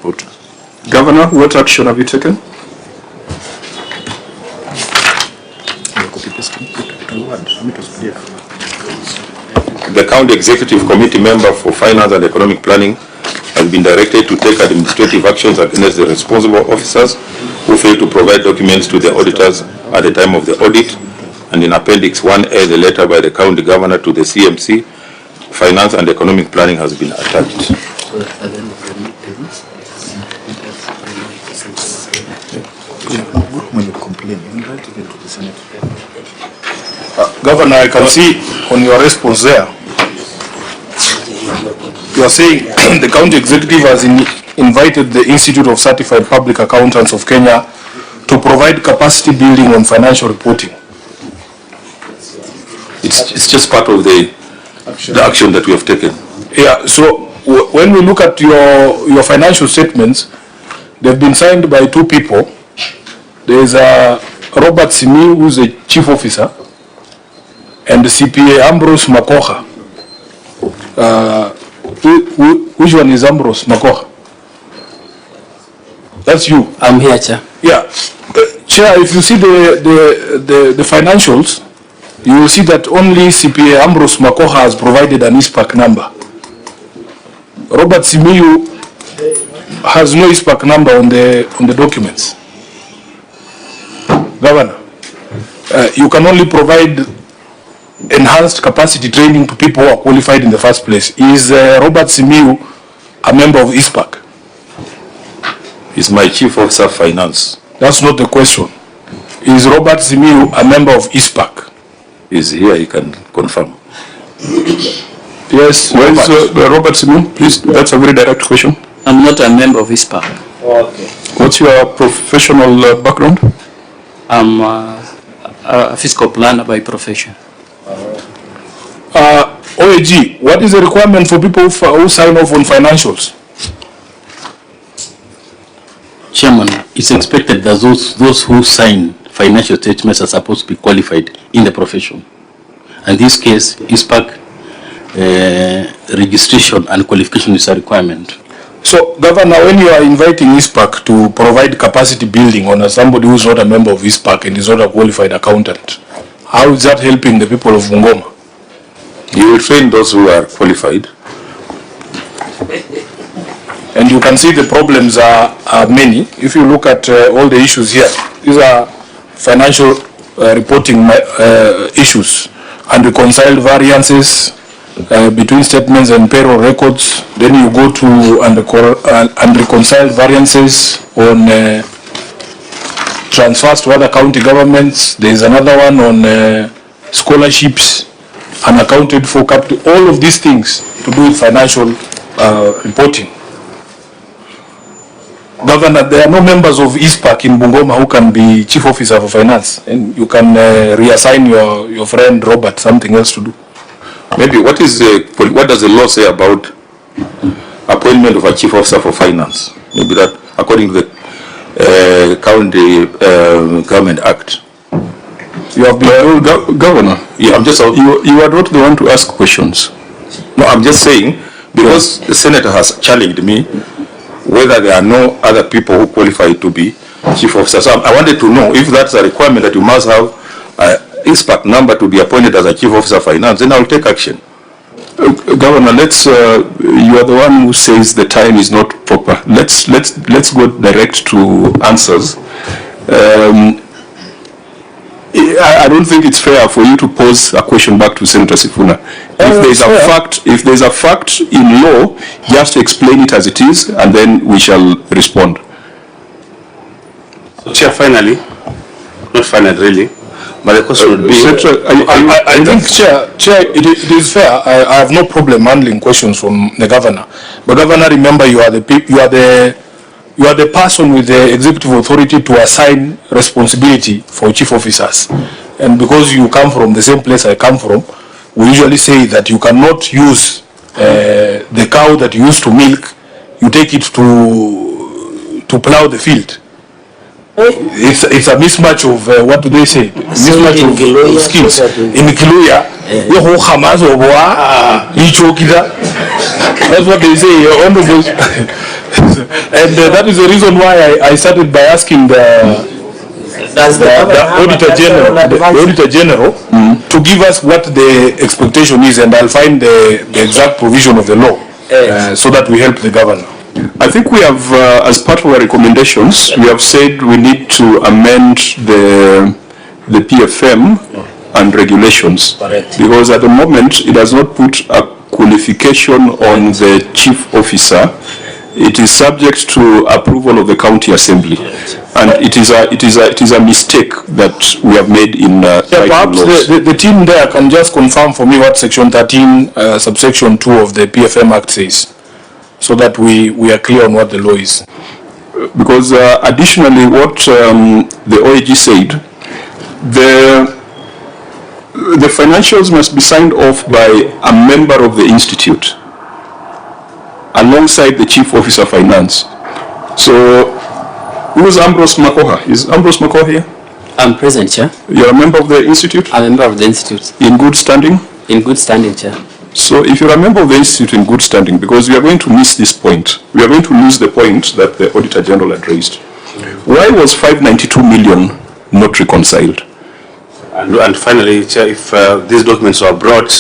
Governor, what action have you taken? The County Executive Committee member for Finance and Economic Planning has been directed to take administrative actions against the responsible officers who failed to provide documents to the auditors at the time of the audit, and in Appendix 1A, the letter by the County Governor to the CMC, Finance and Economic Planning, has been attached. Governor, I can see on your response there, you are saying the County Executive has invited the Institute of Certified Public Accountants of Kenya to provide capacity building on financial reporting. It's just part of the action that we have taken. Yeah, so when we look at your financial statements, they've been signed by two people. There's Robert Simi, who's a chief officer, and the CPA Ambrose Makoha. Which one is Ambrose Makoha? That's you. I'm here, Chair. Yeah. Chair, if you see the financials, you will see that only CPA Ambrose Makoha has provided an ISPAC number. Robert Simiyu has no ISPAC number on the documents. Governor, you can only provide enhanced capacity training to people who are qualified in the first place. Is Robert Simiyu a member of ISPAC? He's my Chief Officer of Finance. That's not the question. Is Robert Simiyu a member of ISPAC? He's here, he can confirm. Yes, where is Robert Simiyu? Please, that's a very direct question. I'm not a member of ISPAC. Okay. What's your professional background? I'm a fiscal planner by profession. OAG, what is the requirement for people who sign off on financials? Chairman, it's expected that those who sign financial statements are supposed to be qualified in the profession. In this case, ISPAC registration and qualification is a requirement. So, Governor, when you are inviting ISPAC to provide capacity building on somebody who is not a member of ISPAC and is not a qualified accountant, how is that helping the people of Bungoma? You will train those who are qualified. And you can see the problems are many. If you look at all the issues here, these are financial reporting issues, unreconciled variances between statements and payroll records. Then you go to unreconciled variances on transfers to other county governments. There is another one on scholarships, unaccounted for capital. All of these things to do with financial reporting. Governor, there are no members of ISPAC in Bungoma who can be chief officer for finance, and you can reassign your friend Robert something else to do. Maybe what does the law say about appointment of a chief officer for finance? Maybe that according to the County Government Act. You have been Governor. Yeah, I'm just you are not the one to ask questions. No, I'm just saying because the senator has challenged me whether there are no other people who qualify to be chief officer. So I wanted to know if that's a requirement that you must have ISPAC number to be appointed as a chief officer of finance, then I will take action. Governor, you are the one who says the time is not proper. Let's go direct to answers. I don't think it's fair for you to pose a question back to Senator Sifuna. If there's a fact in law, just explain it as it is, and then we shall respond. So, Chair, finally, not finally really, but the question would be... I think, Chair, it is fair. I have no problem handling questions from the Governor. But Governor, remember, you are the person with the executive authority to assign responsibility for chief officers. And because you come from the same place I come from, we usually say that you cannot use the cow that you used to milk, you take it to plow the field. It's a mismatch of, what do they say? Mismatch of skills. In Kiluya, that's what they say, Honorable And that is the reason why I started by asking the Auditor General to give us what the expectation is, and I'll find the exact provision of the law so that we help the governor. I think we have, as part of our recommendations, we have said we need to amend the PFM and regulations. Correct. Because at the moment it does not put a qualification on the chief officer. It is subject to approval of the county assembly, and it is a mistake that we have made in Perhaps the team there can just confirm for me what section 13 subsection 2 of the PFM Act says, so that we are clear on what the law is. Because additionally, what the OAG said, the financials must be signed off by a member of the institute alongside the chief officer finance. So who's Ambrose Makoha? Is Ambrose Makoha here? I'm present, Chair. You're a member of the institute? I'm a member of the institute. In good standing? In good standing, Chair. So if you're a member of the institute in good standing, because we are going to miss this point, we are going to lose the point that the Auditor General had raised. Why was 592 million not reconciled? And finally, Chair, if these documents were brought,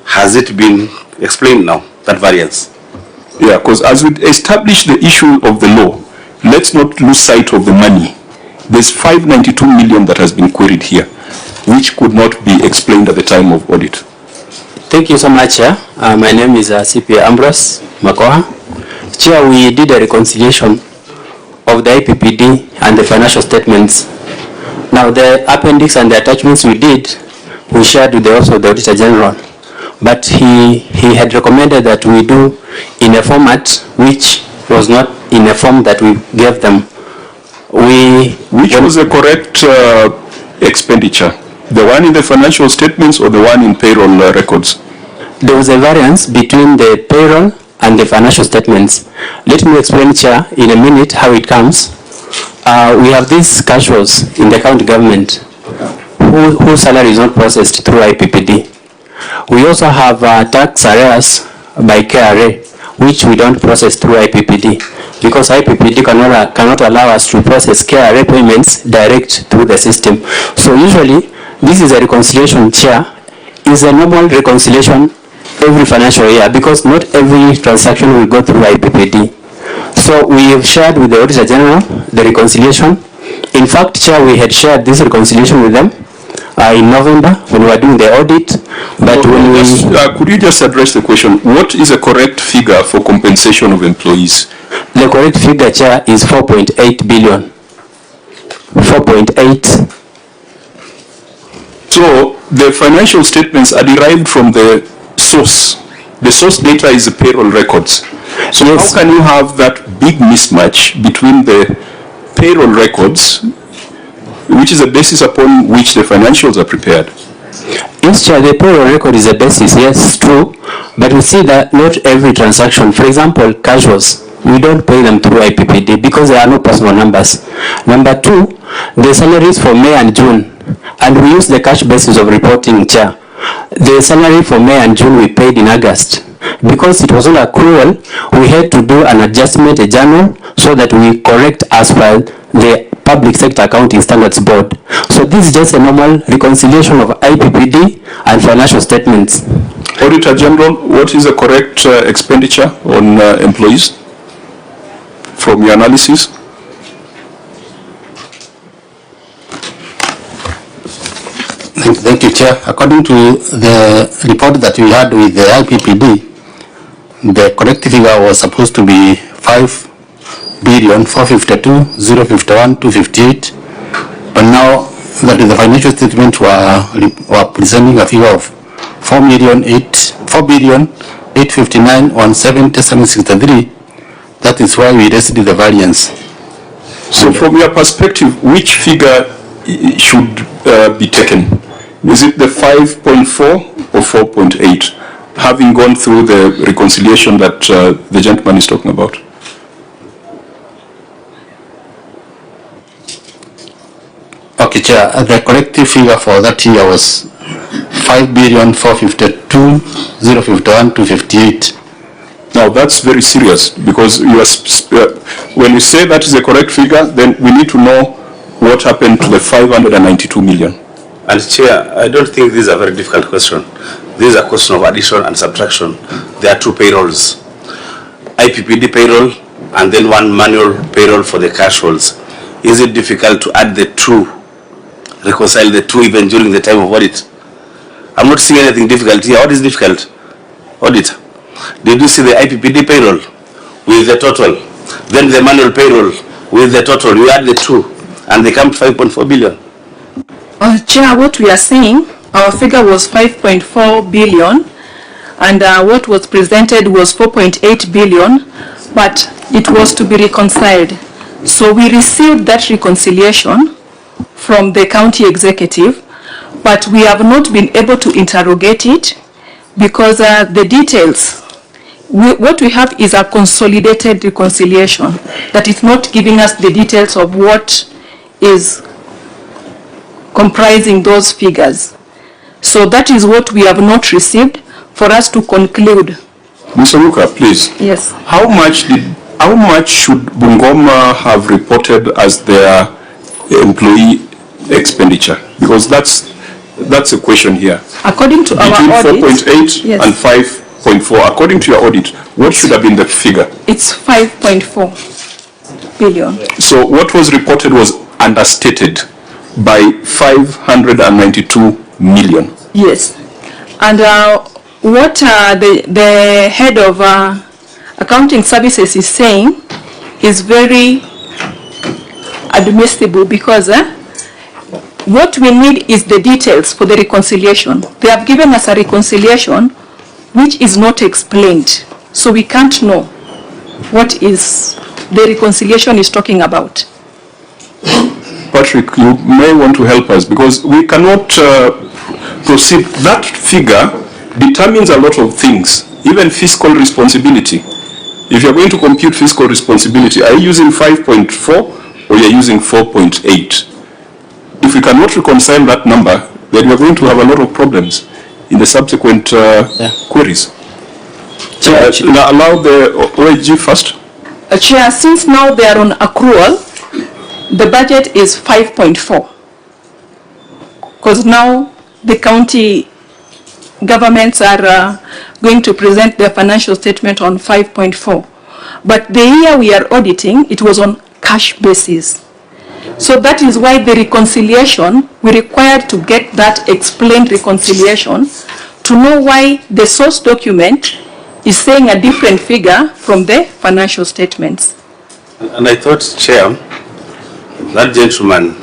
has it been explained now, that variance? Yeah, because as we establish the issue of the law, let's not lose sight of the money. There's 592 million that has been queried here, which could not be explained at the time of audit. Thank you so much, Chair. My name is CPA Ambrose Makoha. Chair, we did a reconciliation of the IPPD and the financial statements. Now, the appendix and the attachments we shared with also the Auditor General. But he had recommended that we do in a format which was not in a form that we gave them. Which was the correct expenditure? The one in the financial statements or the one in payroll records? There was a variance between the payroll and the financial statements. Let me explain, Chair, in a minute how it comes. We have these casuals in the county government whose salary is not processed through IPPD. We also have tax arrears by KRA, which we don't process through IPPD, because IPPD cannot allow us to process KRA payments direct through the system. So usually, this is a reconciliation, Chair, is a normal reconciliation every financial year, because not every transaction will go through IPPD. So we have shared with the Auditor General the reconciliation. In fact, Chair, we had shared this reconciliation with them in November when we were doing the audit. But could you just address the question? What is a correct figure for compensation of employees? The correct figure, Chair, is 4.8 billion. 4.8. So the financial statements are derived from the source. The source data is the payroll records. So yes. How can you have that big mismatch between the payroll records, which is a basis upon which the financials are prepared? Yes, Chair, the payroll record is a basis, yes, true. But we see that not every transaction, for example, casuals, we don't pay them through IPPD because there are no personal numbers. Number two, the salaries for May and June, and we use the cash basis of reporting, Chair. The salary for May and June we paid in August. Because it was not accrual, we had to do an adjustment, a journal, so that we correct as per the Public Sector Accounting Standards Board. So this is just a normal reconciliation of IPPD and financial statements. Auditor General, what is the correct expenditure on employees from your analysis? Thank you, Chair. According to the report that we had with the IPPD, the correct figure was supposed to be 5,452,051,258, but now that the financial statement were presenting a figure of 4,859,170,763. That is why we raised the variance. So from your perspective, which figure should be taken? Is it the 5.4 or 4.8, having gone through the reconciliation that the gentleman is talking about? Okay, Chair, the corrective figure for that year was 5,452,051,258. Now that's very serious, because you are, when you say that is the correct figure, then we need to know what happened to the 592 million. And Chair, I don't think this is a very difficult question. This is a question of addition and subtraction. There are two payrolls, IPPD payroll and then one manual payroll for the cash rolls. Is it difficult to add the two, reconcile the two even during the time of audit? I'm not seeing anything difficult here. What is difficult? Audit. Did you see the IPPD payroll with the total? Then the manual payroll with the total. You add the two and they come to 5.4 billion. Chair, what we are saying, our figure was 5.4 billion and what was presented was 4.8 billion, but it was to be reconciled. So we received that reconciliation from the county executive, but we have not been able to interrogate it because the details, what we have is a consolidated reconciliation that is not giving us the details of what is comprising those figures. So that is what we have not received for us to conclude. Mr. Luka, please. Yes. How much should Bungoma have reported as their employee expenditure? Because that's a question here. According to our audit, between 4.8 yes, and 5.4, according to your audit, what should have been the figure? It's 5.4 billion. So what was reported was understated by 592 million. Yes. And what the head of accounting services is saying is very admissible, because what we need is the details for the reconciliation. They have given us a reconciliation which is not explained, so we can't know what is the reconciliation is talking about. Patrick, you may want to help us, because we cannot proceed. That figure determines a lot of things, even fiscal responsibility. If you're going to compute fiscal responsibility, are you using 5.4 or you're using 4.8? If we cannot reconcile that number, then we're going to have a lot of problems in the subsequent queries. Now allow the OAG first. Chair, since now they are on accrual, the budget is 5.4. Because now the county governments are going to present their financial statement on 5.4. But the year we are auditing, it was on cash basis. So that is why the reconciliation, we required to get that explained reconciliation to know why the source document is saying a different figure from the financial statements. And I thought, Chair, that gentleman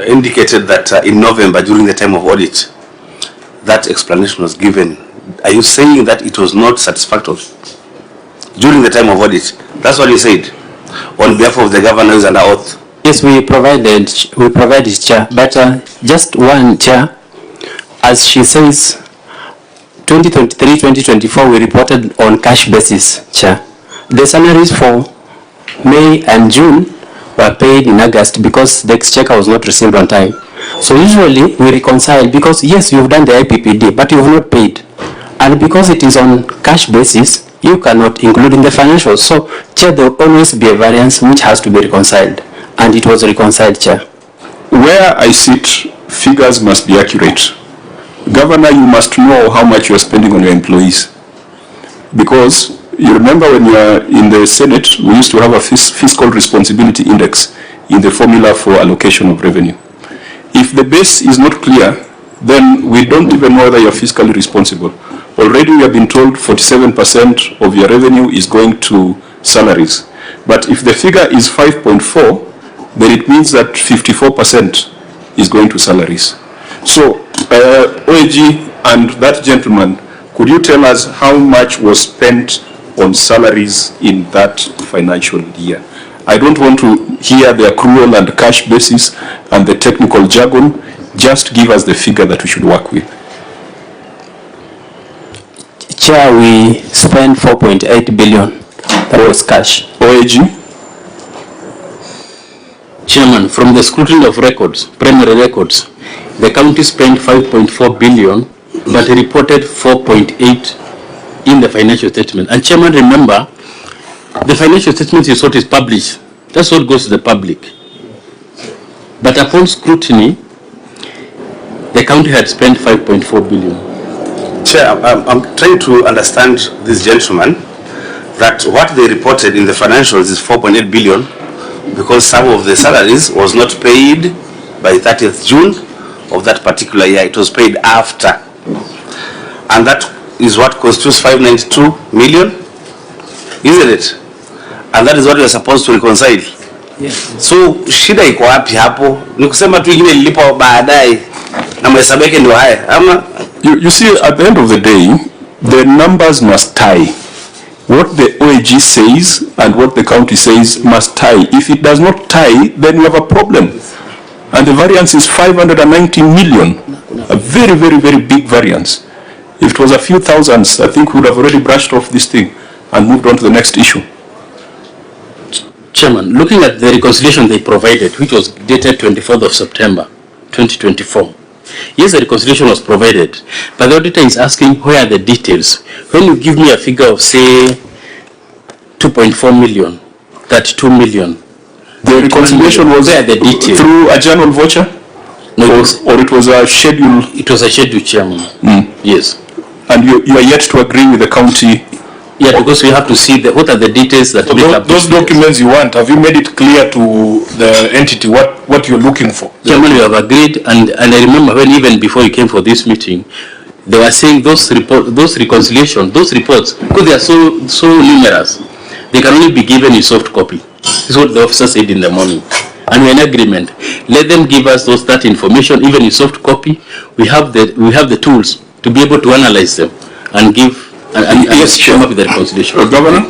indicated that in November, during the time of audit, that explanation was given. Are you saying that it was not satisfactory during the time of audit? That's what you said on behalf of the governor who's under oath. Yes, we provided, Chair, but just one, Chair, as she says, 2023-2024 we reported on cash basis, Chair. The salaries for May and June were paid in August because the exchequer was not received on time. So usually we reconcile because yes, you've done the IPPD, but you've not paid. And because it is on cash basis, you cannot include in the financials. So, Chair, there will always be a variance which has to be reconciled. And it was reconciled, Chair. Where I sit, figures must be accurate. Governor, you must know how much you are spending on your employees. Because you remember when you are in the Senate, we used to have a fiscal responsibility index in the formula for allocation of revenue. If the base is not clear, then we don't even know whether you're fiscally responsible. Already we have been told 47% of your revenue is going to salaries. But if the figure is 5.4, then it means that 54% is going to salaries. So, OAG and that gentleman, could you tell us how much was spent on salaries in that financial year? I don't want to hear the accrual and cash basis and the technical jargon. Just give us the figure that we should work with. Chair, we spent 4.8 billion. That was cash. OAG? Chairman, from the scrutiny of records, primary records, the county spent 5.4 billion, but reported 4.8 in the financial statement. And Chairman, remember, the financial statement is what is published. That's what goes to the public. But upon scrutiny, the county had spent 5.4 billion. Chair, I'm trying to understand this gentleman that what they reported in the financials is 4.8 billion because some of the salaries was not paid by 30th June of that particular year. It was paid after. And that is what constitutes 592 million, isn't it? And that is what we are supposed to reconcile. Yes. So shida iko wapi hapo? Ni kusema tu ingine ilipo baadaye na mahesabu yake ndio haya ama? You see, at the end of the day, the numbers must tie. What the OAG says and what the county says must tie. If it does not tie, then you have a problem. And the variance is 590 million. A very, very, very big variance. If it was a few thousands, I think we would have already brushed off this thing and moved on to the next issue. Chairman, looking at the reconciliation they provided, which was dated 24th of September 2024, yes, the reconciliation was provided, but the auditor is asking where are the details. When you give me a figure of, say, 2.4 million, 32 million, the reconciliation was where are the details? Through a general voucher? No, or it was a schedule? It was a schedule, Chairman. Yes. And you are yet to agree with the county? Yeah, because we have to see what are the details that make up those documents you want. Have you made it clear to the entity what you're looking for? Chairman, we have agreed, and I remember when even before you came for this meeting, they were saying those reconciliation, those reports, because they are so numerous, they can only be given in soft copy. This is what the officer said in the morning. And we're in agreement. Let them give us that information, even in soft copy. We have the tools to be able to analyze them and give yes, come up with the reconciliation. Governor,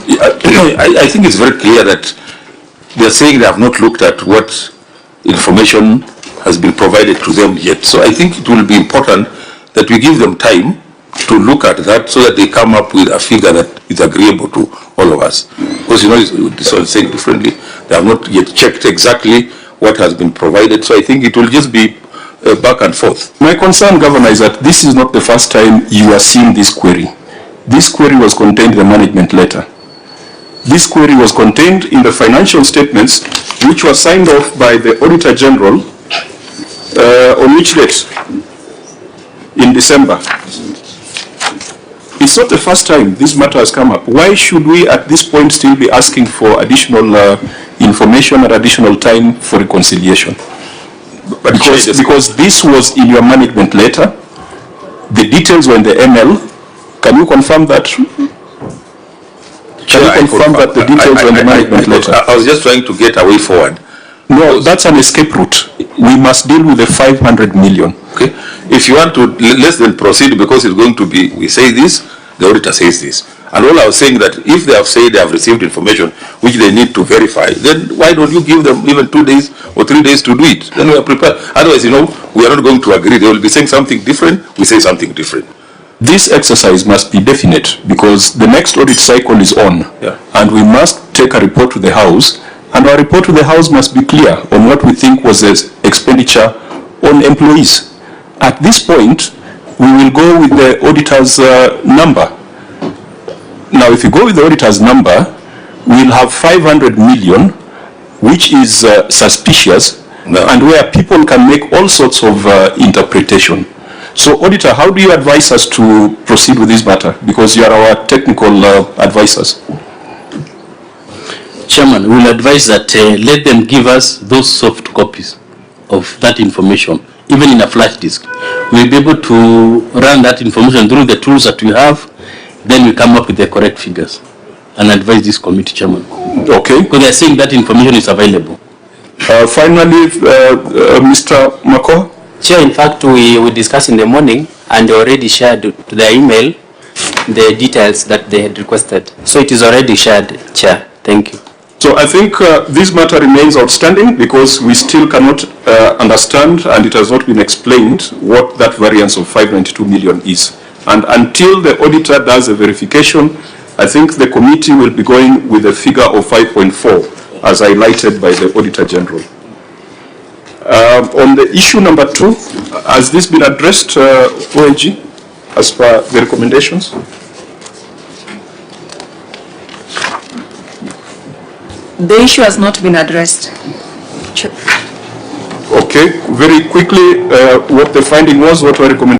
I think it's very clear that they are saying they have not looked at what information has been provided to them yet. So I think it will be important that we give them time to look at that so that they come up with a figure that is agreeable to all of us. Because you know, this one is saying differently. They have not yet checked exactly what has been provided. So I think it will just be back and forth. My concern, Governor, is that this is not the first time you are seeing this query. This query was contained in the management letter. This query was contained in the financial statements, which was signed off by the Auditor General on which date? In December. It's not the first time this matter has come up. Why should we at this point still be asking for additional information or additional time for reconciliation? Because this was in your management letter, the details were in the ML. Can you confirm that? Can you confirm that the details were in the management letter? I was just trying to get a way forward. No, that's an escape route. We must deal with the 500 million. Okay. If you want to, let's then proceed because it's going to be, we say this, the auditor says this. And all I was saying that if they have said they have received information which they need to verify, then why don't you give them even 2 days or 3 days to do it? Then we are prepared. Otherwise, you know, we are not going to agree. They will be saying something different, we say something different. This exercise must be definite because the next audit cycle is on, and we must take a report to the House, and our report to the House must be clear on what we think was the expenditure on employees. At this point, we will go with the auditor's number. Now, if you go with the auditor's number, we'll have 500 million, which is suspicious, and where people can make all sorts of interpretation. So, Auditor, how do you advise us to proceed with this matter? Because you are our technical advisors. Chairman, we will advise that let them give us those soft copies of that information, even in a flash disk. We'll be able to run that information through the tools that we have, then we come up with the correct figures and advise this committee, Chairman. Okay. Because they're saying that information is available. Finally, Mr. Mako? Chair, in fact, we discussed in the morning and already shared to the email the details that they had requested. So it is already shared, Chair. Thank you. So I think this matter remains outstanding because we still cannot understand, and it has not been explained what that variance of 592 million is. And until the auditor does a verification, I think the committee will be going with a figure of 5.4 as highlighted by the Auditor General. On the issue number 2, has this been addressed, OAG, as per the recommendations? the issue has not been addressed. Okay, very quickly, what the finding was, what were recommended.